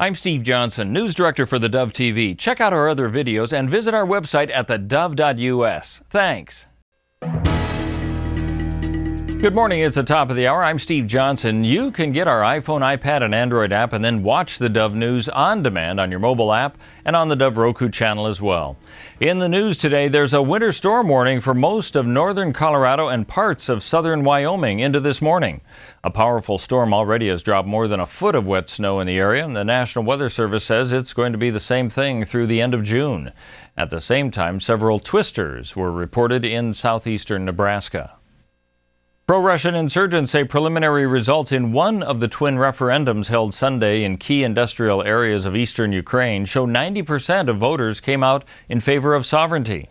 I'm Steve Johnson, News Director for theDove TV. Check out our other videos and visit our website at thedove.us. Thanks. Good morning, it's the top of the hour. I'm Steve Johnson. You can get our iPhone, iPad, and Android app and then watch the Dove News on demand on your mobile app and on the Dove Roku channel as well. In the news today, there's a winter storm warning for most of northern Colorado and parts of southern Wyoming into this morning. A powerful storm already has dropped more than a foot of wet snow in the area, and the National Weather Service says it's going to be the same thing through the end of June. At the same time, several twisters were reported in southeastern Nebraska. Pro-Russian insurgents say preliminary results in one of the twin referendums held Sunday in key industrial areas of eastern Ukraine show 90% of voters came out in favor of sovereignty.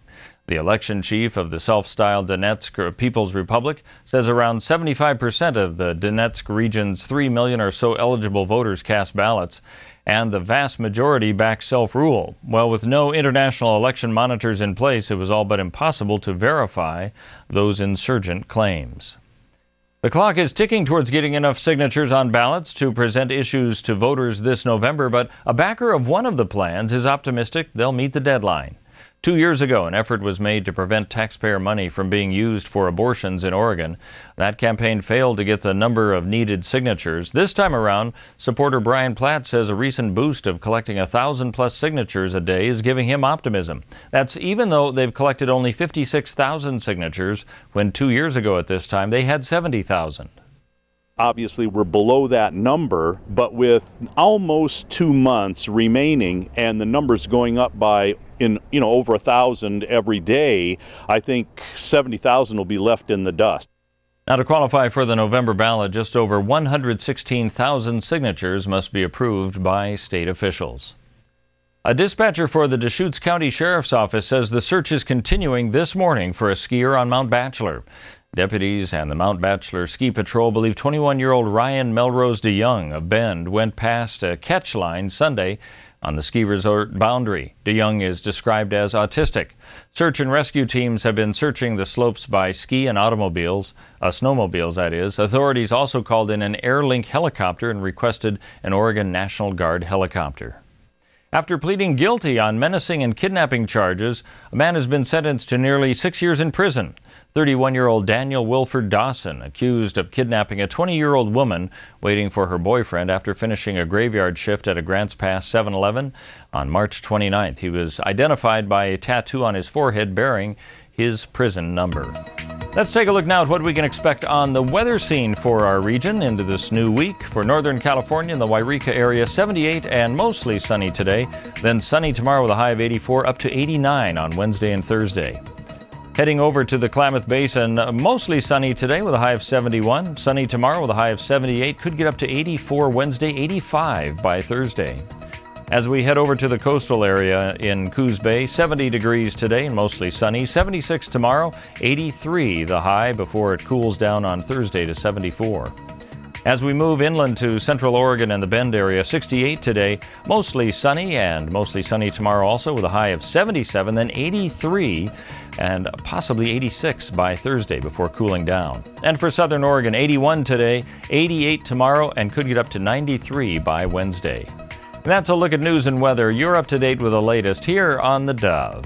The election chief of the self-styled Donetsk People's Republic says around 75% of the Donetsk region's 3 million or so eligible voters cast ballots, and the vast majority back self-rule. Well, with no international election monitors in place, it was all but impossible to verify those insurgent claims. The clock is ticking towards getting enough signatures on ballots to present issues to voters this November, but a backer of one of the plans is optimistic they'll meet the deadline. 2 years ago, an effort was made to prevent taxpayer money from being used for abortions in Oregon. That campaign failed to get the number of needed signatures. This time around, supporter Brian Platt says a recent boost of collecting 1,000+ signatures a day is giving him optimism. That's even though they've collected only 56,000 signatures, when 2 years ago at this time they had 70,000. Obviously, we're below that number, but with almost 2 months remaining and the numbers going up by over 1,000 every day, I think 70,000 will be left in the dust. Now, to qualify for the November ballot, just over 116,000 signatures must be approved by state officials. A dispatcher for the Deschutes County Sheriff's Office says the search is continuing this morning for a skier on Mount Bachelor. Deputies and the Mount Bachelor Ski Patrol believe 21-year-old Ryan Melrose DeYoung of Bend went past a catch line Sunday on the ski resort boundary. DeYoung is described as autistic. Search and rescue teams have been searching the slopes by ski and automobiles, snowmobiles that is. Authorities also called in an Airlink helicopter and requested an Oregon National Guard helicopter. After pleading guilty on menacing and kidnapping charges, a man has been sentenced to nearly 6 years in prison. 31-year-old Daniel Wilford Dawson, accused of kidnapping a 20-year-old woman waiting for her boyfriend after finishing a graveyard shift at a Grants Pass 7-Eleven on March 29th. He was identified by a tattoo on his forehead bearing his prison number. Let's take a look now at what we can expect on the weather scene for our region into this new week. For Northern California and the Wairika area, 78 and mostly sunny today. Then sunny tomorrow with a high of 84 up to 89 on Wednesday and Thursday. Heading over to the Klamath Basin, mostly sunny today with a high of 71. Sunny tomorrow with a high of 78. Could get up to 84 Wednesday, 85 by Thursday. As we head over to the coastal area in Coos Bay, 70 degrees today and mostly sunny. 76 tomorrow, 83 the high before it cools down on Thursday to 74. As we move inland to central Oregon and the Bend area, 68 today, mostly sunny and mostly sunny tomorrow also with a high of 77, then 83 and possibly 86 by Thursday before cooling down. And for southern Oregon, 81 today, 88 tomorrow, and could get up to 93 by Wednesday. And that's a look at news and weather. You're up to date with the latest here on the Dove.